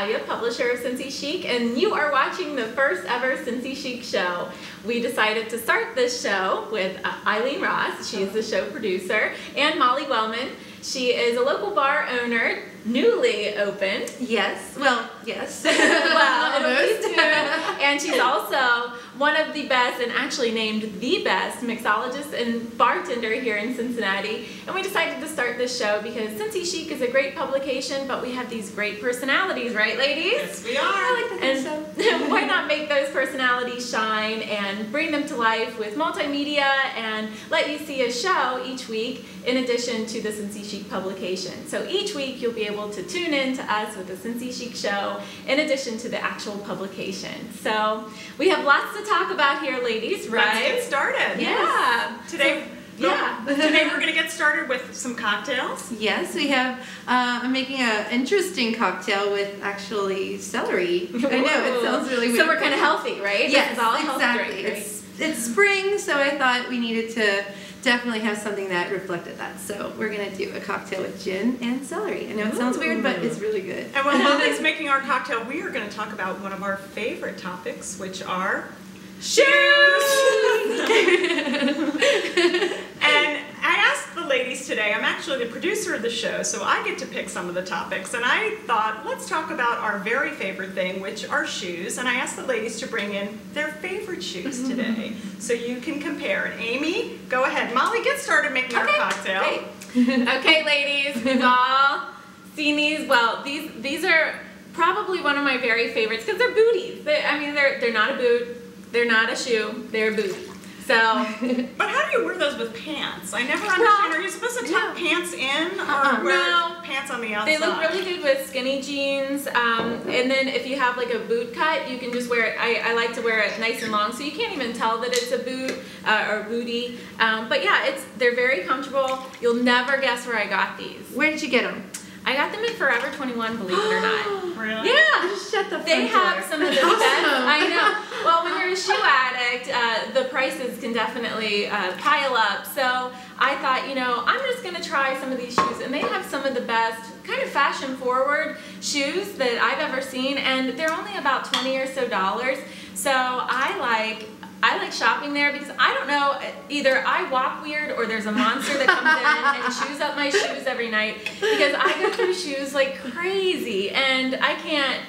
Natalia, publisher of Cincy Chic, and you are watching the first ever Cincy Chic show. We decided to start this show with Eileen Ross, she is the show producer, and Molly Wellman. She is a local bar owner, newly opened. Yes, well, yes. Well, and she's also one of the best, and actually named the best, mixologist and bartender here in Cincinnati. And we decided to start this show because Cincy Chic is a great publication, but we have these great personalities, right, ladies? Yes, we are. I like to think so. Why not make those personalities shine and bring them to life with multimedia and let you see a show each week in addition to the Cincy Chic publication. So each week you'll be able to tune in to us with the Cincy Chic show in addition to the actual publication. So we have lots to talk about here, ladies, right? Let's get started. Yeah. Today, today we're going to get started with some cocktails. Yes, we have, I'm making an interesting cocktail with actually celery. I know, it sounds really weird. So we're kind of healthy, right? Yes, This is all a health exactly. drink, right? It's spring, so I thought we needed to definitely have something that reflected that. So we're going to do a cocktail with gin and celery. I know it sounds weird, but it's really good. And while Molly's making our cocktail, we are going to talk about one of our favorite topics, which are shoes. And I asked the ladies today, I'm actually the producer of the show, so I get to pick some of the topics. And I thought, let's talk about our very favorite thing, which are shoes. And I asked the ladies to bring in their favorite shoes today, so you can compare. And Amy, go ahead. Molly, get started making our cocktail. Great. Okay, ladies, we've all seen these. Well, these are probably one of my very favorites because they're booties. They're not a boot, they're not a shoe, they're a boot. So, but how do you wear those with pants? I never understand. Are you supposed to tuck pants in or wear pants on the outside? They look really good with skinny jeans. And then if you have like a boot cut, you can just wear it. I like to wear it nice and long, so you can't even tell that it's a boot or bootie. But yeah, they're very comfortable. You'll never guess where I got these. Where did you get them? I got them in Forever 21, believe it or not. Really? Yeah. Just shut the front They have door. some of the best. I know. Well, when you're a shoe addict, the prices can definitely pile up. So I thought, I'm just going to try some of these shoes. And they have some of the best kind of fashion-forward shoes that I've ever seen. And they're only about $20 or so. So I like shopping there because I don't know, either I walk weird or there's a monster that comes in and chews up my shoes every night because I go through shoes like crazy and I can't,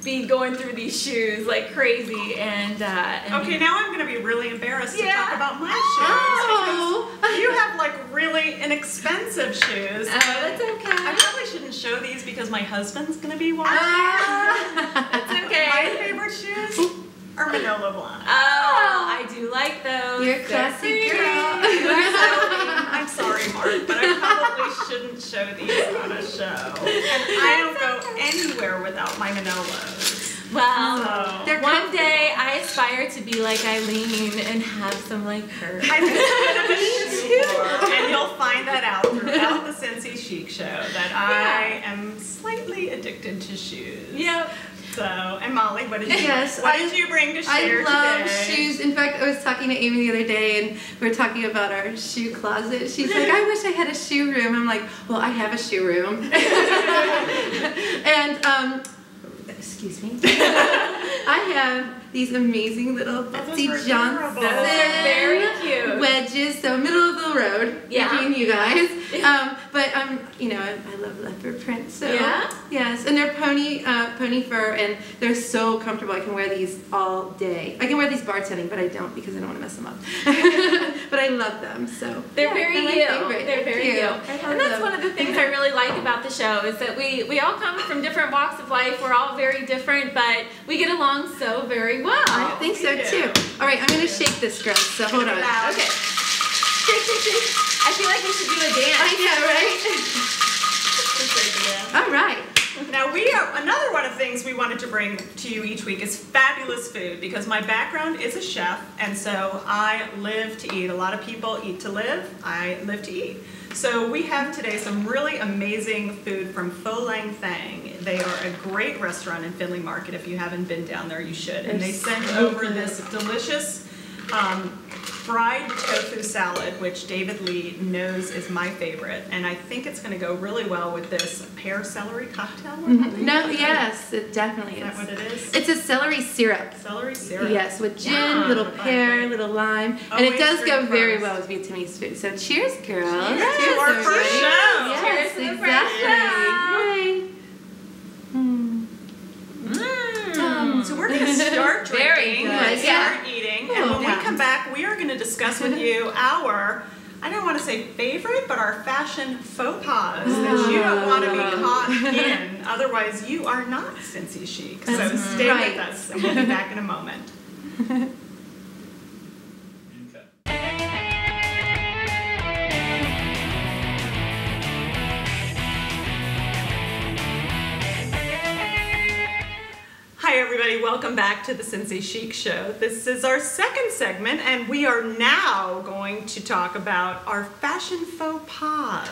be going through these shoes like crazy and okay, now I'm going to be really embarrassed to talk about my shoes because you have like really inexpensive shoes. Oh, that's okay. I probably shouldn't show these because my husband's going to be watching. That's okay. My favorite shoes are Manolo Blahnik. Oh, I do like those. You're a classy girl. I'm sorry, Mark, but I probably shouldn't show these on a show. And I don't go anywhere without my Manolos. Well, one day I aspire to be like Eileen and have some like her. I'm just going to be sure, and you'll find that out throughout the Cincy Chic show that I am slightly addicted to shoes. Yep. So, and Molly, what did you bring to share today? I love shoes. In fact, I was talking to Amy the other day, and we were talking about our shoe closet. She's like, I wish I had a shoe room. I'm like, well, I have a shoe room. And, excuse me. I have these amazing little Betsy Johnson very cute wedges, so middle of the road between you guys. But I love leopard print, so yes, and they're pony fur, and they're so comfortable. I can wear these all day. I can wear these bartending, but I don't because I don't want to mess them up. But I love them, so they're very you. They're very you. And that's one of the things I really like about the show is that we all come from different walks of life. We're all very different, but we get along so very well. I think so too. All right, I'm going to shake this girl, so hold on. Okay. Shake, shake, shake. I feel like we should do a dance. I know, right? All right. Now another one of the things we wanted to bring to you each week is fabulous food because my background is a chef and so I live to eat. A lot of people eat to live. I live to eat. So we have today some really amazing food from Pho Lang Thang. They are a great restaurant in Findlay Market. If you haven't been down there, you should. And they sent over this delicious fried tofu salad, which David Lee knows is my favorite, and I think it's going to go really well with this pear celery cocktail. No, yes, it definitely is. Is that what it is? It's a celery syrup. Celery syrup. Yes, with gin, little pear, little lime, and it does go very well with Vietnamese food. So cheers, girls. Cheers to our first show. Yes, Cheers to the exactly. So we're going to start drinking, good. start eating, and when we come back, we are going to discuss with you our, I don't want to say favorite, but our fashion faux pas that you don't want to be caught in. Otherwise, you are not cincy chic. So stay with us, and we'll be back in a moment. Hi everybody, welcome back to the Cincy Chic Show. This is our second segment, and we are now going to talk about our fashion faux pas.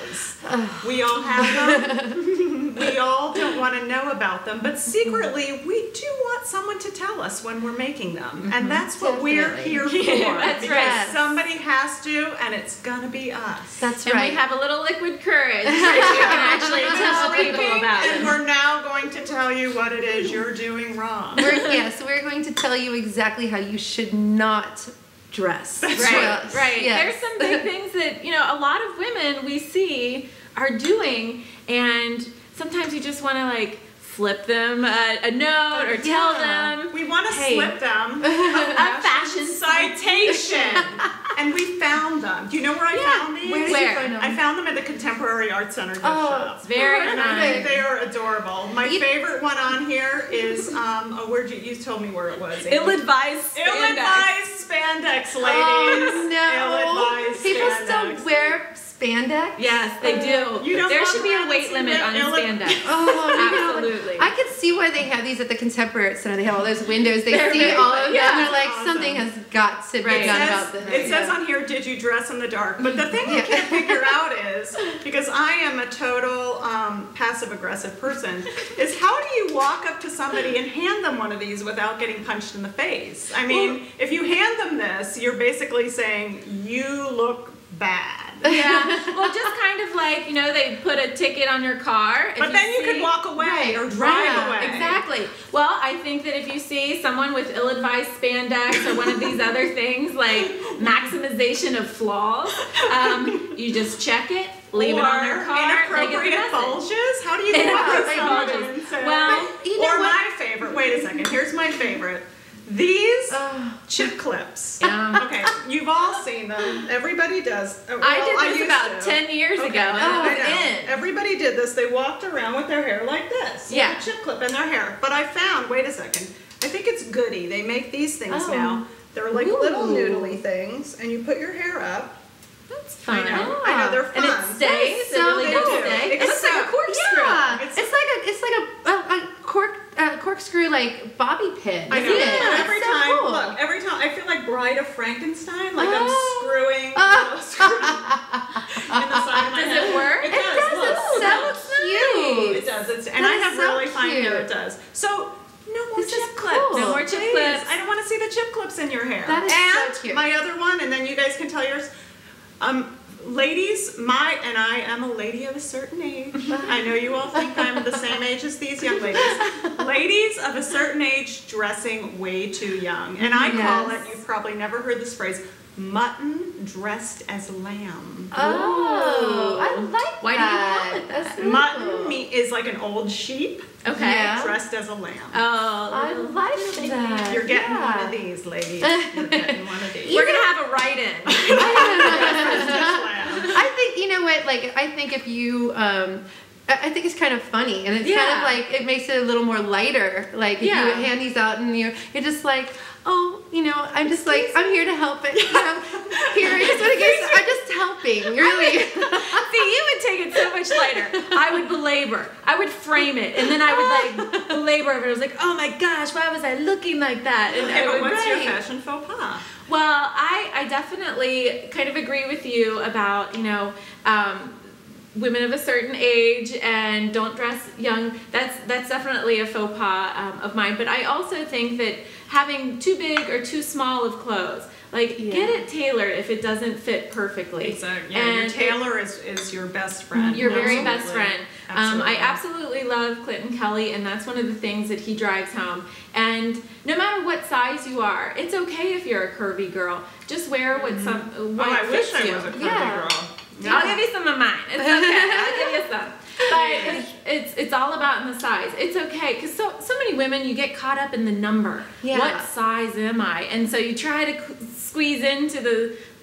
We all have them. We all don't want to know about them, but secretly we do want someone to tell us when we're making them. And that's what we're here for. That's because right. somebody has to, and it's gonna be us. That's And right. we have a little liquid courage that we can actually tell people about And it. we're now going to tell you what it is you're doing wrong. So we're going to tell you exactly how you should not dress. Right. Yes. There's some big things that, a lot of women we see are doing, and sometimes you just want to flip them a note or tell them. We want to Hey, slip them a fashion citation. And we found them. Do you know where I found these? Where did you find them? I found them at the Contemporary Art Center gift shop. It's very And I nice. think they are adorable. My favorite one on here is, you told me where it was. Ill-advised spandex. Ill-advised spandex, ladies. Oh, no. Ill-advised People spandex. still wear spandex? Yes, they do. You don't There walk should be a around weight and limit see on that spandex. Absolutely. I could see why they have these at the Contemporary Art Center. They have all those windows. They They're see very all of them. yeah. They're like, Awesome. something has got to be Right. done about this. It says on here, did you dress in the dark? But the thing I can't figure out is, because I am a total passive-aggressive person, is how do you walk up to somebody and hand them one of these without getting punched in the face? I mean, if you hand them this, you're basically saying, you look bad. Yeah, well, just kind of like, they put a ticket on your car. But then you could walk away or drive away. Exactly. Well, I think that if you see someone with ill-advised spandex or one of these other things like maximization of flaws, you just check it, leave it on their car. Inappropriate bulges? How do you walk up to somebody and say, Well, or my favorite, wait a second, here's my favorite. These chip clips. Okay, you've all seen them. Everybody does. Well, I did this about used to. 10 years ago. And I I was know. in. Everybody did this. They walked around with their hair like this. Yeah. With a chip clip in their hair. But I found, wait a second, I think it's Goody. They make these things now. They're like little noodly things, and you put your hair up. That's fun. I know, they're fun. And it stays. So It really does cool. stay. It It looks like a corkscrew. Yeah, It's- it's like a corkscrew like bobby pin. I know. Isn't it? But every It's so time, cool. look, every time I feel like Bride of Frankenstein, like I'm screwing in the side of my Does head. it work? It does. It Look. does. It's so cute. It does. And That I is have so really fine hair. cute. It does. So no more This is chip clips. cool. No more chip Please. clips. I don't want to see the chip clips in your hair. That is and so cute. my other one, and then you guys can tell yours. Ladies, and I am a lady of a certain age. I know you all think I'm the same age as these young ladies. Ladies of a certain age dressing way too young. And I call it, you've probably never heard this phrase, mutton dressed as lamb. Oh, I like Why do you that. call it That's that? really Mutton cool. meat is like an old sheep Okay. Yeah. dressed as a lamb. Oh, I like that. You're getting yeah. one of these, ladies. You're getting one of these. we're gonna have a write-in. I think, you know what, I think if you, I think it's kind of funny, and it's kind of like, it makes it a little more lighter, like if you hand these out and you're just like, oh, I'm just like, I'm here to help it, here, I just want to get, I'm just helping, really. See, you would take it so much lighter. I would belabor. I would frame it, and then I would belabor it. I was like, oh my gosh, why was I looking like that? And Okay, I but would what's your write. fashion faux pas? Well, I definitely kind of agree with you about, women of a certain age and don't dress young. That's definitely a faux pas of mine. But I also think that having too big or too small of clothes, Like, get it tailored if it doesn't fit perfectly. Exactly. Yeah, your tailor is your best friend. Your very best friend. I absolutely love Clinton Kelly, and that's one of the things that he drives home. And no matter what size you are, it's okay if you're a curvy girl. Just wear what fits you. I wish I was a curvy girl. Yeah. I'll give you some of mine. It's okay. I'll give you some. But it's all about in the size. It's okay, because so many women, you get caught up in the number. Yeah. What size am I? And so you try to squeeze into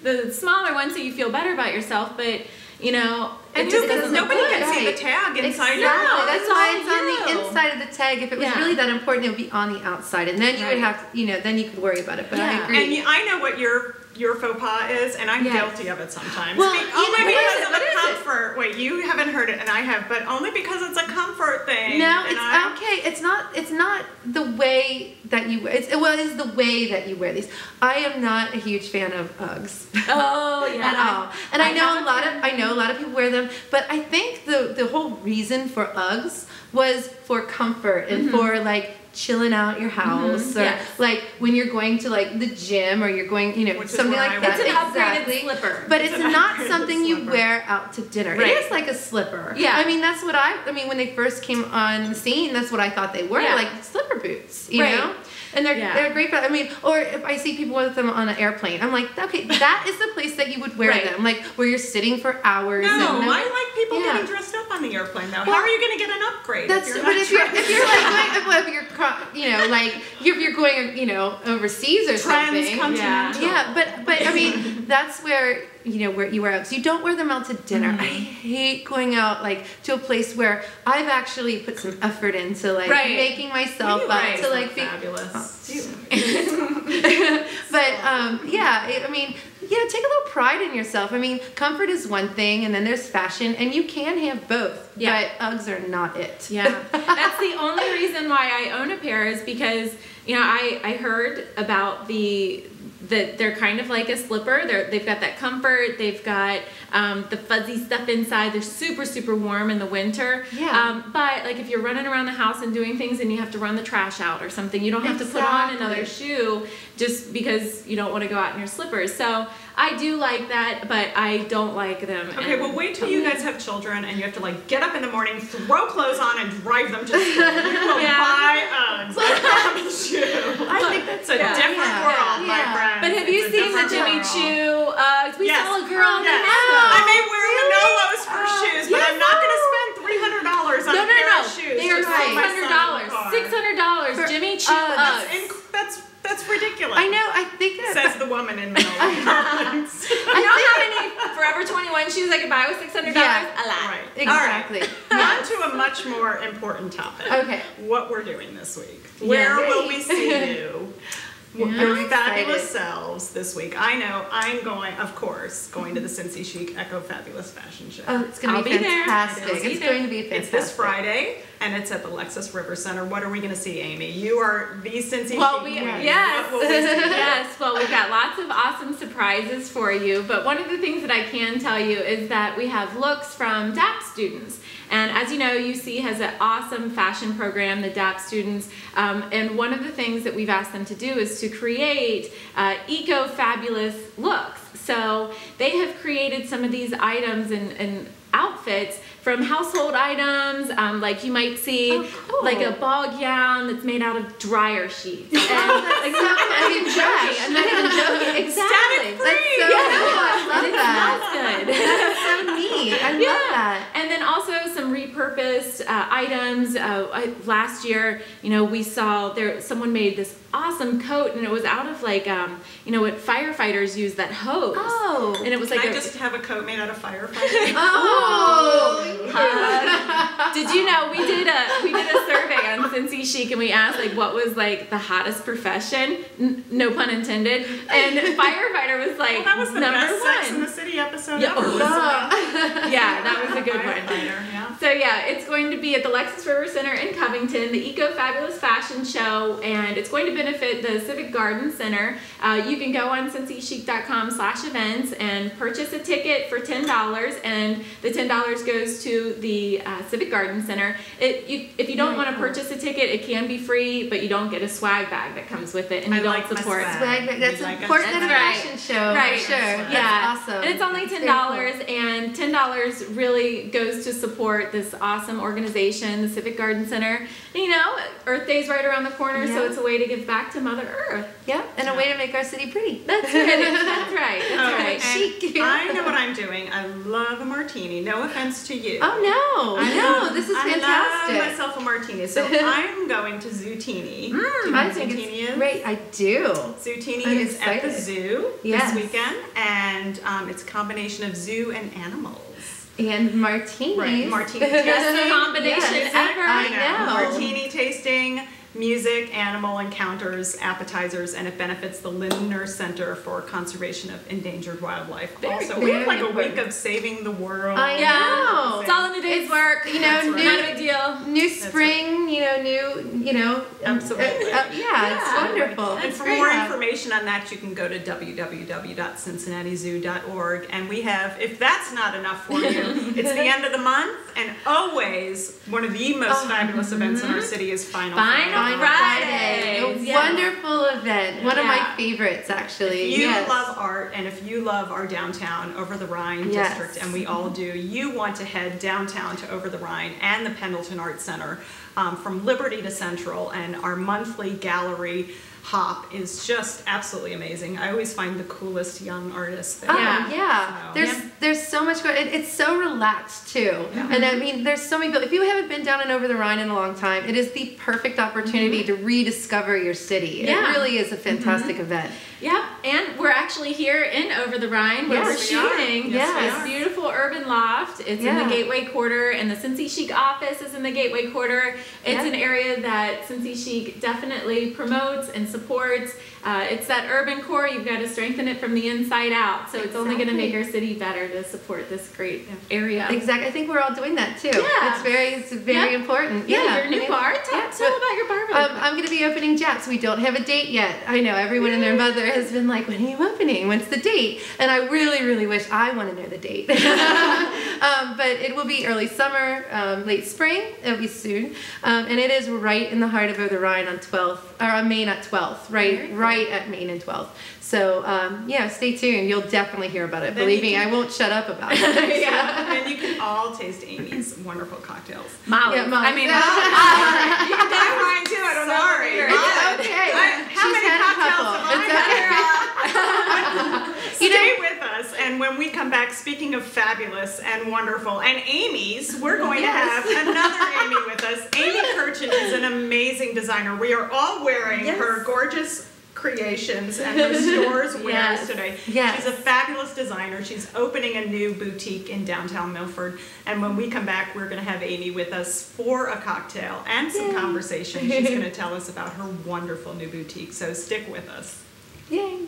the smaller one so you feel better about yourself, but you know, and nobody can see the tag inside your clothes. That's why it's on the inside of the tag. If it was really that important, it would be on the outside, and then you would have to, then you could worry about it. But I agree. And I know what your faux pas is, and I'm guilty of it sometimes. Well, only because of the comfort. Wait, you haven't heard it, and I have, but only because it's a comfort thing. No, it's okay. It's not the way that you wear. It's the way that you wear these. I am not a huge fan of Uggs. Oh yeah, at all. And I know a lot of people wear them, but I think the whole reason for Uggs was for comfort and for like chilling out at your house, or like when you're going to like the gym, or you're going, something like that. It's an upgraded slipper. But it's not something you wear out to dinner. Right. It is like a slipper. Yeah. I mean, that's what I mean, when they first came on the scene, that's what I thought they were, like slipper boots, you know? And they're great for, or if I see people with them on an airplane, I'm like, okay, that is the place that you would wear them, like where you're sitting for hours. No, I like people getting dressed up on the airplane though. How are you going to get an upgrade? If you're like if you're going, overseas or something. Yeah, but I mean, that's where where you wear out. So you don't wear them out to dinner. I hate going out like to a place where I've actually put some effort into like making myself up to like be fabulous. Take a little pride in yourself. I mean, comfort is one thing, and then there's fashion, and you can have both. Yeah. But Uggs are not it. Yeah, that's the only reason why I own a pair, is because I heard about that they're kind of like a slipper. They've got that comfort. They've got the fuzzy stuff inside. They're super, super warm in the winter. Yeah. But like if you're running around the house and doing things and you have to run the trash out or something, you don't have to put on another shoe just because you don't want to go out in your slippers. So I do like that, but I don't like them. Okay, well wait till you guys have children and you have to like get up in the morning, throw clothes on, and drive them to school. You will buy Uggs. I promise you. I think that's a different world, my friend. But have you seen the Jimmy Choo Uggs? We saw a girl in the I may wear Manolos for shoes, but I'm not going to spend $300 on a pair of shoes. They are $600. $600. Jimmy Choo Uggs. That's ridiculous. I know. I think that says the woman in Manila. You know how many Forever 21 shoes I could buy with $600? Yeah. A lot. Right. Exactly. On to a much more important topic. Okay. What we're doing this week. Where will we see you? Your fabulous selves this week. I know I'm going to the Cincy Chic Echo Fabulous Fashion Show. Oh, it's going to be fantastic. It's going to be fantastic. It's this Friday, and it's at the Lexus River Center. What are we going to see, Amy? You are the Cincy Chic. Yes. Yes. Well, we've got lots of awesome surprises for you. But one of the things that I can tell you is that we have looks from DAP students. And as you know, UC has an awesome fashion program, the DAP students, and one of the things that we've asked them to do is to create eco-fabulous looks. So they have created some of these items and outfits from household items, like you might see like a ball gown that's made out of dryer sheets. And I'm not even joking. Exactly. That's so cool. I love that. It smells good. That's so neat. I love that. And then also some repurposed items. Last year, we saw someone made this awesome coat, and it was out of like what firefighters use, that hose. Oh. And it was Can like I just have a coat made out of firefighter? Did you know we did a survey on Cincy Chic, and we asked like what was like the hottest profession? No pun intended. And firefighter was like that was the number best one. Sex in the City episode Yeah. ever. Yeah, that was a good one. Yeah. So yeah, it's going to be at the Lexus River Center in Covington, the Eco Fabulous Fashion Show, and it's going to benefit the Civic Garden Center. You can go on cincychic.com/events and purchase a ticket for $10, and the $10 goes to the Civic Garden Center. If you don't want to purchase a ticket, it can be free, but you don't get a swag bag that comes with it, and you don't support swag bag. That's important at a fashion show. Right, for sure. Yeah, That's awesome. and it's only $10, and $10 really goes to support this awesome organization, the Civic Garden Center. You know, Earth Day's right around the corner, so it's a way to give back to Mother Earth. Yeah, and a way to make our city pretty. That's right. That's right. That's right. Chic. I know what I'm doing. I love a martini. No offense to you. Oh no! I No, this is fantastic. I love myself a martini. So I'm going to Zootini. Do you know I what think Zootini it's is? great. I do. Zootini I'm is at the excited. zoo Yes. this weekend, and it's a combination of zoo and animals. And martinis. Right, martini Best tasting. combination Yes. ever. I know. Martini tasting, music, animal encounters, appetizers, and it benefits the Lindner Center for Conservation of Endangered Wildlife. Also, we have like a week of saving the world. I Yeah, know. it's all in a day's work. You know, That's right. Not a big deal. New spring. Absolutely. Yeah, it's wonderful. And It's for great more to have. information on that, you can go to www.cincinnatizoo.org. And we have, if that's not enough for you, it's the end of the month, and always one of the most fabulous events in our city is Final Final Friday. Friday. A Yeah. wonderful event. One of my favorites, actually. If you Yes. love art, and if you love our downtown Over the Rhine Yes. district, and we all do, you want to head downtown to Over the Rhine and the Pendleton Art Center from Liberty to Central, and our monthly gallery hop is just absolutely amazing. I always find the coolest young artists there. Oh, Yeah. yeah. There's so much going. It's so relaxed too, and I mean, there's so many people. If you haven't been down and over the Rhine in a long time, it is the perfect opportunity to rediscover your city. Yeah. It really is a fantastic event. Yep, and we're actually here in Over the Rhine where Yes, we're we are. shooting. Yes, we This are. beautiful urban loft. It's in Yeah. the Gateway Quarter, and the Cincy Chic office is in the Gateway Quarter. It's Yeah. an area that Cincy Chic definitely promotes and supports. It's that urban core. You've got to strengthen it from the inside out. So it's only going to make our city better to support this great area. Exactly. I think we're all doing that too. Yeah. It's very important. Yeah, your new bar. Tell yeah, about your bar. really quick. I'm going to be opening Japs. We don't have a date yet. I know everyone and their mother has been like, when are you opening? When's the date? And I really, really wish I want to know the date. But it will be early summer, late spring. It'll be soon. And it is right in the heart of Over the Rhine on 12th, or on Main at 12th, right at Main and 12th. So, yeah, stay tuned. You'll definitely hear about it. Then Believe you me, can- I won't shut up about it. Yeah. And you can all taste Amy's wonderful cocktails. Molly. Yeah, Molly. I mean, You can taste mine too, I don't know. Sorry. Sorry. It's okay. How She's many had a cocktails couple. have I It's had? You know- Stay with us, and when we come back, speaking of fabulous and wonderful and Amy's, we're going to have another Amy with us. Amy Kirchen is an amazing designer. We are all wearing her gorgeous creations and her store's wares today. Yes. She's a fabulous designer. She's opening a new boutique in downtown Milford, and when we come back, we're going to have Amy with us for a cocktail and some conversation. She's going to tell us about her wonderful new boutique, so stick with us. Yay.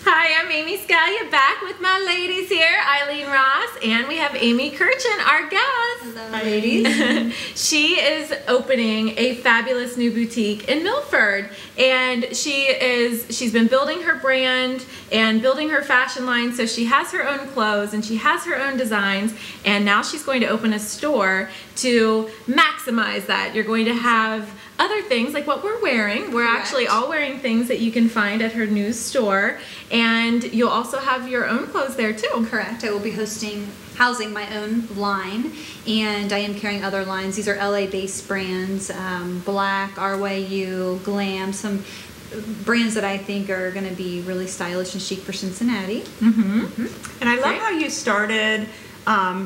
Hi, I'm Amy Scalia, back with my ladies here, Eileen Ross, and we have Amy Kirchen, our guest. Hello, Hi, ladies. She is opening a fabulous new boutique in Milford, and she's been building her brand and building her fashion line, so she has her own clothes and she has her own designs, and now she's going to open a store to maximize that. You're going to have other things like what we're wearing. We're actually all wearing things that you can find at her new store, and you'll also have your own clothes there too. Correct. I will be housing my own line, and I am carrying other lines. These are LA-based brands, Black, RYU, Glam, some brands that I think are going to be really stylish and chic for Cincinnati. And I love how you started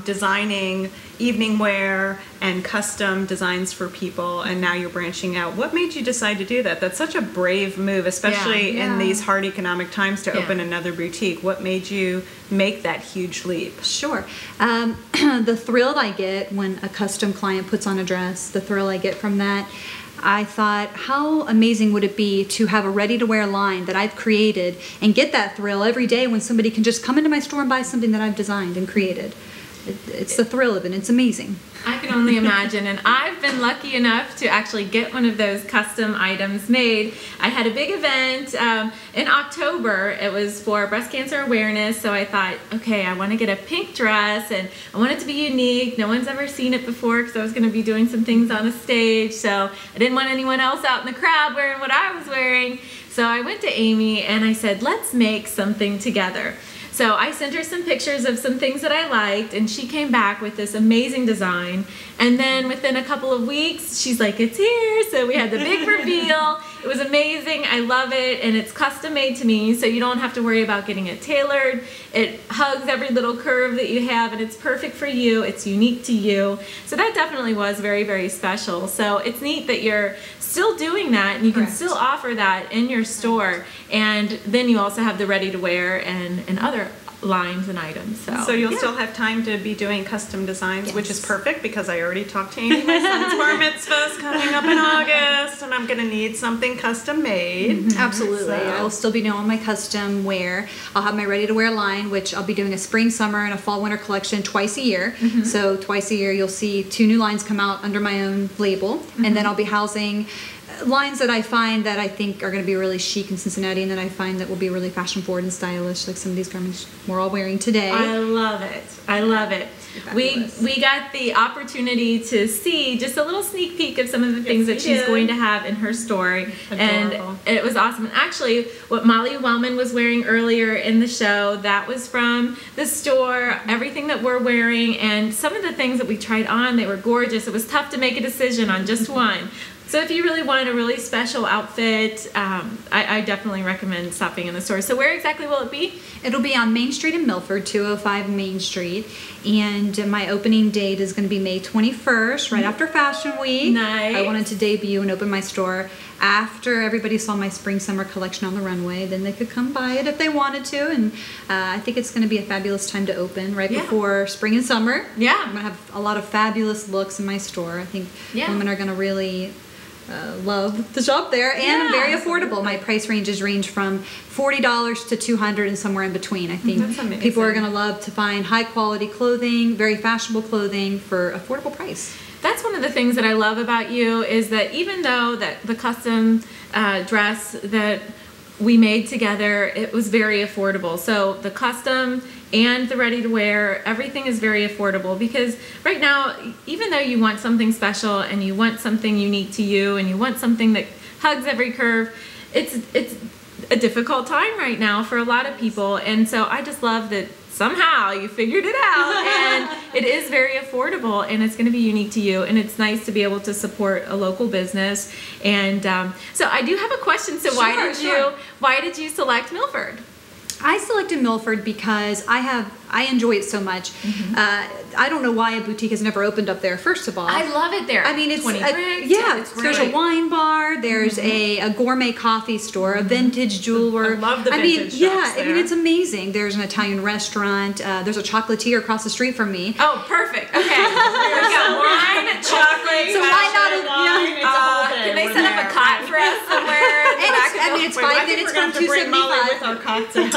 designing evening wear and custom designs for people, and now you're branching out. What made you decide to do that? That's such a brave move, especially in these hard economic times, to open another boutique. What made you make that huge leap? Sure. The thrill I get when a custom client puts on a dress, the thrill I get from that, I thought, how amazing would it be to have a ready-to-wear line that I've created and get that thrill every day when somebody can just come into my store and buy something that I've designed and created. It's the thrill of it. It's amazing. I can only imagine, and I've been lucky enough to actually get one of those custom items made. I had a big event in October. It was for breast cancer awareness, so I thought, okay, I want to get a pink dress, and I want it to be unique. No one's ever seen it before, because I was going to be doing some things on a stage, so I didn't want anyone else out in the crowd wearing what I was wearing. So I went to Amy, and I said, let's make something together. So I sent her some pictures of some things that I liked, and she came back with this amazing design. And then within a couple of weeks, she's like, it's here. So we had the big reveal. It was amazing. I love it. And it's custom made to me, so you don't have to worry about getting it tailored. It hugs every little curve that you have, and it's perfect for you. It's unique to you. So that definitely was very, very special. So it's neat that you're still doing that, and you can still offer that in your store. And then you also have the ready-to-wear and other lines and items. So you'll still have time to be doing custom designs, which is perfect, because I already talked to Amy. My son's bar mitzvah's coming up in August, and I'm going to need something custom made. Absolutely. I will still be doing my custom wear. I'll have my ready-to-wear line, which I'll be doing a spring, summer, and a fall-winter collection twice a year. So twice a year you'll see 2 new lines come out under my own label, and then I'll be housing lines that I find that I think are going to be really chic in Cincinnati, and that I find that will be really fashion forward and stylish, like some of these garments we're all wearing today. I love it. I love it. We got the opportunity to see just a little sneak peek of some of the things that she's going to have in her store. Adorable. And it was awesome. And actually, what Molly Wellman was wearing earlier in the show, that was from the store, everything that we're wearing, and some of the things that we tried on, they were gorgeous. It was tough to make a decision on just one. So if you really wanted a really special outfit, I definitely recommend stopping in the store. So where exactly will it be? It'll be on Main Street in Milford, 205 Main Street. And my opening date is going to be May 21st, right after Fashion Week. Nice. I wanted to debut and open my store after everybody saw my spring-summer collection on the runway. Then they could come buy it if they wanted to. And I think it's going to be a fabulous time to open right before spring and summer. Yeah. I'm going to have a lot of fabulous looks in my store. I think women are going to really love the shop there, and very affordable. My price ranges range from $40 to $200 and somewhere in between. I think people are going to love to find high quality clothing, very fashionable clothing for affordable price. That's one of the things that I love about you, is that even though that the custom dress that we made together, it was very affordable. So the custom and the ready-to-wear, everything is very affordable, because right now, even though you want something special and you want something unique to you and you want something that hugs every curve, it's a difficult time right now for a lot of people. And so I just love that somehow you figured it out, and it is very affordable, and it's going to be unique to you, and it's nice to be able to support a local business. And so I do have a question. So why did you select Milford? I selected Milford because I enjoy it so much. I don't know why a boutique has never opened up there, first of all. I love it there. I mean, it's there's a wine bar, there's a gourmet coffee store, a vintage jeweler. I love the vintage shops there. I mean, it's amazing. There's an Italian restaurant. There's a chocolatier across the street from me. Oh, perfect. Okay. There we go. Wine, chocolate, so why not can they set up a cot for us somewhere? It's 5 minutes from 275. With our cocktails.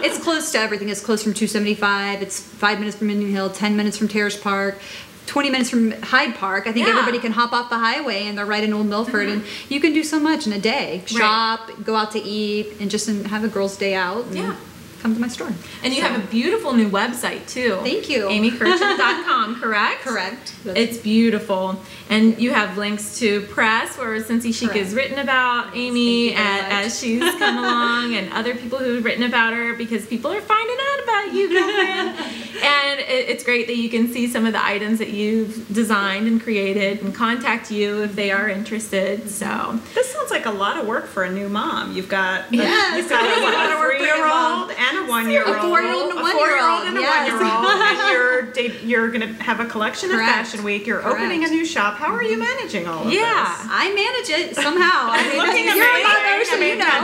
It's close to everything. It's close from 275. It's 5 minutes from Indian Hill, 10 minutes from Terrace Park, 20 minutes from Hyde Park. I think everybody can hop off the highway and they're right in Old Milford, and you can do so much in a day. Shop, go out to eat, and just have a girl's day out. And come to my store. And you have a beautiful new website too. Thank you. AmyKirchen.com, correct? Correct. It's beautiful. And you have links to press where Cincy Chic has written about Amy as she's come along, and other people who have written about her, because people are finding out about about you, girlfriend. And it's great that you can see some of the items that you've designed and created and contact you if they are interested. So this sounds like a lot of work for a new mom. You've got a 3-year-old and a 1-year-old, a 4-year-old and a 1-year-old and a yes. 1-year-old, and you're going to have a collection at Fashion Week. You're opening a new shop. How are you managing all of this? I manage it somehow. I mean, looking you're a mother, so you know.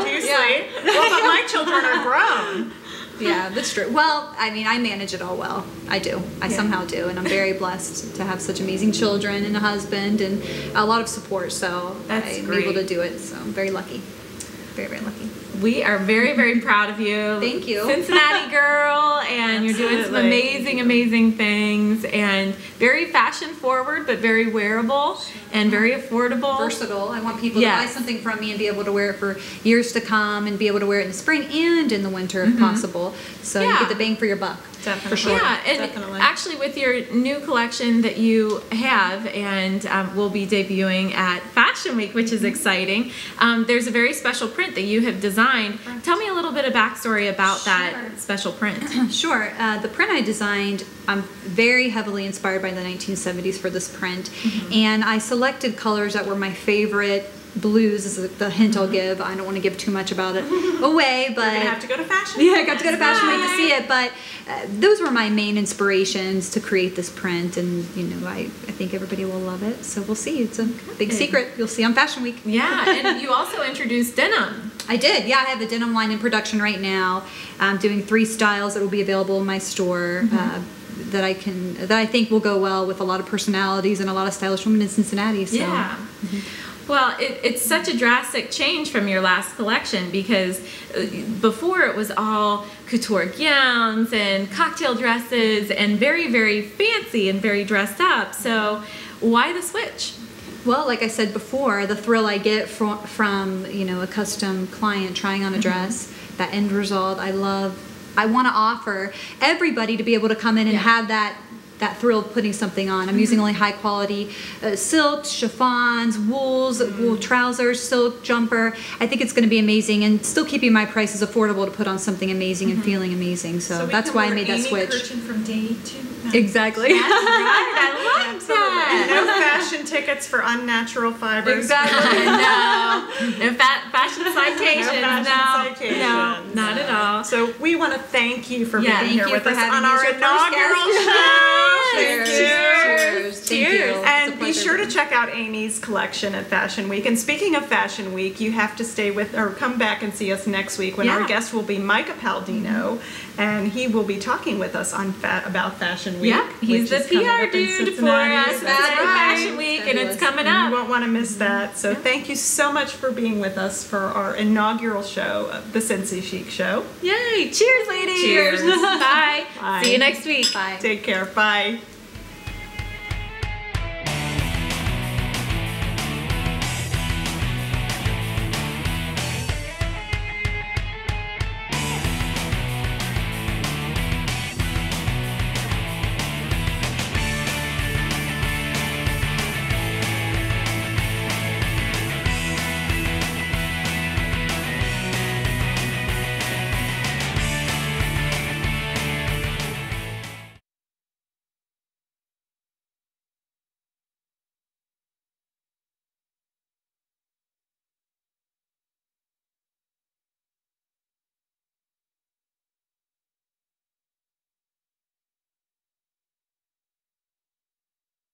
Well, but my children are grown. Yeah, that's true. Well, I mean, I manage it all well. I do. I somehow do. And I'm very blessed to have such amazing children and a husband and a lot of support. So I'm able to do it. So I'm very lucky. Very, very lucky. We are very, very proud of you. Thank you. Cincinnati girl, and you're doing some amazing, amazing things, and very fashion forward, but very wearable and very affordable. Versatile. I want people to buy something from me and be able to wear it for years to come and be able to wear it in the spring and in the winter if possible. So you get the bang for your buck. Definitely. For sure. Yeah, and actually with your new collection that you have and will be debuting at Fashion Week, which is exciting, there's a very special print that you have designed. Tell me a little bit of backstory about that special print. Sure. The print I designed, I'm very heavily inspired by the 1970s for this print, and I selected colors that were my favorite. Blues is the hint I'll give. I don't want to give too much about it away, but you're gonna have to go to Fashion Week. Yeah, I got to go to Fashion Week to see it. But those were my main inspirations to create this print, and I think everybody will love it. So we'll see. It's a big secret. You'll see on Fashion Week. Yeah, and you also introduced denim. I did. Yeah, I have a denim line in production right now. I'm doing 3 styles that will be available in my store. That I think will go well with a lot of personalities and a lot of stylish women in Cincinnati. So. Yeah. Well, it's such a drastic change from your last collection, because before it was all couture gowns and cocktail dresses and very, very fancy and very dressed up. So why the switch? Well, like I said before, the thrill I get from a custom client trying on a dress, that end result, I want to offer everybody to be able to come in and have that thrill of putting something on. I'm using only high quality silks, chiffons, wools, wool trousers, silk jumper. I think it's going to be amazing, and still keeping my prices affordable to put on something amazing and feeling amazing. So that's why I made that switch. From day to exactly. That's right. I love that. No fashion tickets for unnatural fibers. Exactly. No fashion citations. No, not at all. So we want to thank you for being here with us on me our as your inaugural first show. Cheers. Cheers. Thank you. And be sure to check out Amy's collection at Fashion Week. And speaking of Fashion Week, you have to come back and see us next week when our guest will be Micah Palladino, and he will be talking with us about Fashion Week. Yeah, he's the PR dude for us at Fashion Week, and it's coming up. You won't want to miss that. So thank you so much for being with us for our inaugural show, the Cincy Chic Show. Yay! Cheers, ladies. Cheers. Bye. Bye. See you next week. Bye. Take care. Bye.